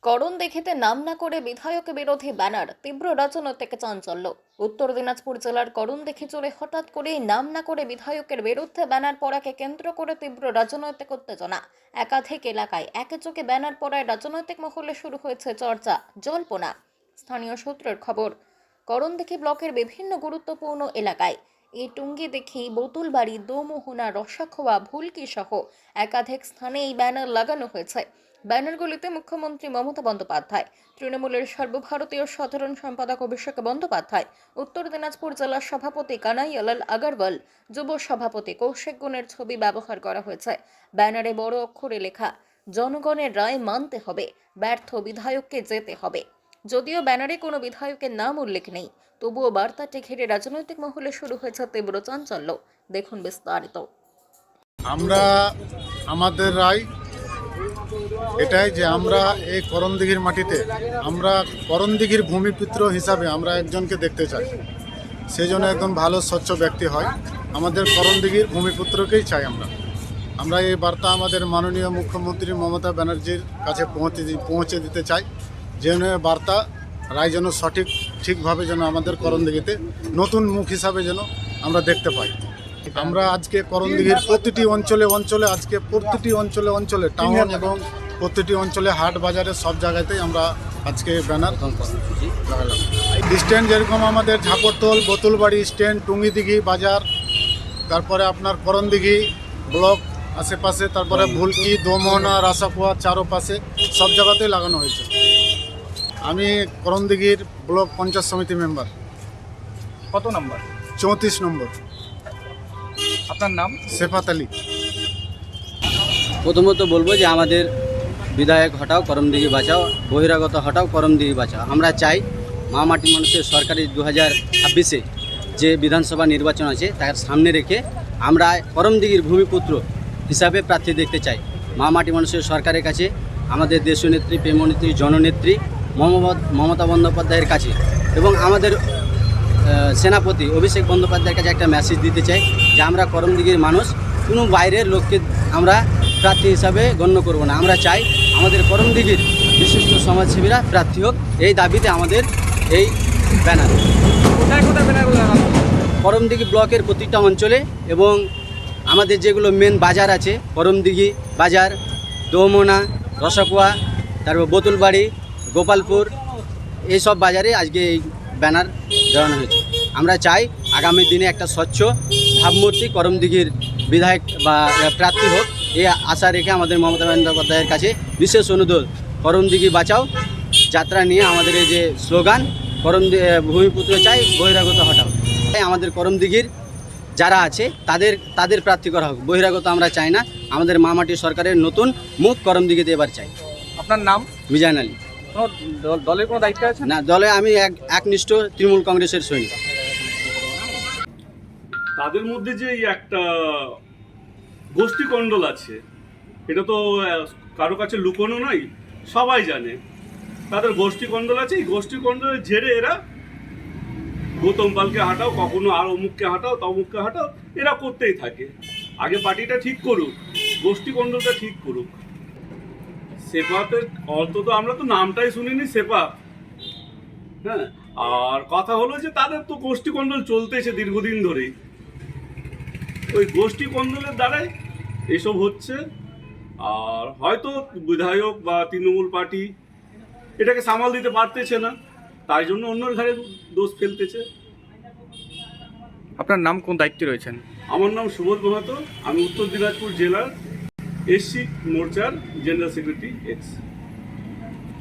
করণ দেখিতে নাম না করে বিধায়ক বিরোধী ব্যানার, তীব্র রাজনৈতিক চাঞ্চল্য। উত্তর দিনাজপুর জেলার করণ দেখি চলে হঠাৎ করেই নাম না করে বিধায়কের বিরুদ্ধে ব্যানার পড়াকে কেন্দ্র করে তীব্র রাজনৈতিক উত্তেজনা। একাধিক এলাকায় একে চোখে ব্যানার পড়ায় রাজনৈতিক মহলে শুরু হয়েছে চর্চা, জল্পনা। স্থানীয় সূত্রের খবর, করণ দেখি ব্লকের বিভিন্ন গুরুত্বপূর্ণ এলাকায় টুঙ্গি দেখি, বোতুলবাড়ি, দোমোহনা, রসাখোয়া, ভুলকি সহ একাধিক স্থানে এই ব্যানার লাগানো হয়েছে। ব্যানারগুলিতে মুখ্যমন্ত্রী মমতা বন্দ্যোপাধ্যায়, তৃণমূলের সর্বভারতীয় সাধারণ সম্পাদক অভিষেক বন্দ্যোপাধ্যায়, উত্তর দিনাজপুর জেলার সভাপতি কানাইয়ালাল আগরওয়াল, যুব সভাপতি কৌশিক গুণের ছবি ব্যবহার করা হয়েছে। ব্যানারে বড় অক্ষরে লেখা, জনগণের রায় মানতে হবে, ব্যর্থ বিধায়ককে যেতে হবে। যদিও ব্যানারে কোনো বিধায়কের নাম উল্লেখ নেই, তবুও বার্তাটি ঘিরে রাজনৈতিক মহলে শুরু হয়েছে তীব্র চাঞ্চল্য। দেখুন বিস্তারিত। আমরা আমাদের রায় এটাই যে আমরা এই করণদিঘির মাটিতে আমরা করণদিঘির ভূমিপুত্র হিসাবে আমরা একজনকে দেখতে চাই। সেই জন্য একজন ভালো স্বচ্ছ ব্যক্তি হয়, আমাদের করণদিঘির ভূমিপুত্রকেই চাই। আমরা এই বার্তা আমাদের মাননীয় মুখ্যমন্ত্রী মমতা ব্যানার্জির কাছে পৌঁছে দিতে চাই, যেন বার্তা রায় যেন ঠিকভাবে যেন আমাদের করণদিঘিতে নতুন মুখ হিসাবে যেন আমরা দেখতে পাই। আমরা আজকে করণদিঘির প্রতিটি অঞ্চলে আজকে প্রতিটি অঞ্চলে টাউন এবং প্রতিটি অঞ্চলে হাট বাজারে সব জায়গাতেই আমরা আজকে ব্যানার লাগালাম। স্ট্যান্ড যেরকম আমাদের ঝাপরতল, বোতুলবাড়ি স্ট্যান্ড, টুঙ্গিদিঘি বাজার, তারপরে আপনার করণদিঘি ব্লক আশেপাশে, তারপরে ভুলকি, দোমোহনা, রাসাখোয়া চারোপাশে সব জায়গাতেই লাগানো হয়েছে। আমি করণদিঘির ব্লক পঞ্চায়েত সমিতি মেম্বার। কত নম্বর? 34 নম্বর। আপনার নাম? সেফাত আলী। প্রথমত বলবো যে আমাদের বিধায়ক হটাও, করমদিঘি বাঁচাও, বহিরাগত হটাও, করমদিঘি বাঁচাও। আমরা চাই মা মাটি মানুষের সরকারি 2026-এ যে বিধানসভা নির্বাচন আছে তার সামনে রেখে আমরা করমদিঘির ভূমিপুত্র হিসাবে প্রার্থী দেখতে চাই। মা মাটি মানুষের সরকারের কাছে, আমাদের দেশনেত্রী, প্রেমনেত্রী, জননেত্রী মমতা বন্দ্যোপাধ্যায়ের কাছে এবং আমাদের সেনাপতি অভিষেক বন্দ্যোপাধ্যায়ের কাছে একটা মেসেজ দিতে চাই যে আমরা করমদিঘির মানুষ, কোনো বাইরের লোককে আমরা প্রার্থী হিসাবে গণ্য করব না। আমরা চাই আমাদের করমদিঘির বিশিষ্ট সমাজসেবীরা প্রার্থী হোক। এই দাবিতে আমাদের এই ব্যানার। কোথায় কোথায় ব্যানার লাগানো? করমদিঘি ব্লকের প্রতিটা অঞ্চলে এবং আমাদের যেগুলো মেন বাজার আছে, করমদিঘি বাজার, দোমোহনা, রসাখোয়া, তারপর বোতুলবাড়ি, গোপালপুর, এইসব বাজারে আজকে এই ব্যানার দেওয়ানো হয়েছে। আমরা চাই আগামী দিনে একটা স্বচ্ছ ভাবমূর্তি করমদিঘির বিধায়ক বা প্রার্থী হোক, এই আশা রেখে আমাদের মমতা বন্দ্যোপাধ্যায়ের কাছে বিশেষ অনুরোধ, করমদিঘি বাঁচাও যাত্রা নিয়ে আমাদের এই যে স্লোগান, ভূমিপুত্র চাই, বহিরাগত হটাও। তাই আমাদের করমদিঘির যারা আছে তাদের প্রার্থী করা হোক, বহিরাগত আমরা চাই না। আমাদের মা মাটি সরকারের নতুন মুখ করমদিঘিতে এবার চাই। আপনার নাম? মিজান আলী। দলের কোনো দায়িত্ব আছে? না, দলে আমি একনিষ্ঠ তৃণমূল কংগ্রেসের সৈনিক। তাদের মধ্যে যে একটা গোষ্ঠীকণ্ডল আছে, এটা তো কারো কাছে লুকোনো নয়, সবাই জানে তাদের গোষ্ঠীকণ্ডল আছে। এই গোষ্ঠীকণ্ডলের ঝেড়ে এরা গৌতম পালকে হাঁটাও, কখনো আর অমুককে হাঁটাও, তমুককে হাঁটাও, এরা করতেই থাকে। আগে পার্টিটা ঠিক করুক, গোষ্ঠীকণ্ডলটা ঠিক করুক। সেপাতের অন্তত আমরা তো নামটাই শুনিনি, সেপা। হ্যাঁ, আর কথা হলো যে তাদের তো গোষ্ঠীকণ্ডল চলতেছে দীর্ঘদিন ধরেই। ওই গোষ্ঠীকণ্ডলের দ্বারাই এসব হচ্ছে। আর হয়তো বিধায়ক বা তৃণমূল পার্টি এটাকে সামাল দিতে পারতেছে না, তাই জন্য অন্যর ঘাড়ে দোষ ফেলতেছে। আপনার নাম, কোন দায়িত্বে রয়েছেন? আমার নাম সুবোধ মাহাতো, আমি উত্তর দিনাজপুর জেলার এসসি মোর্চার জেনারেল সেক্রেটারি এক্স।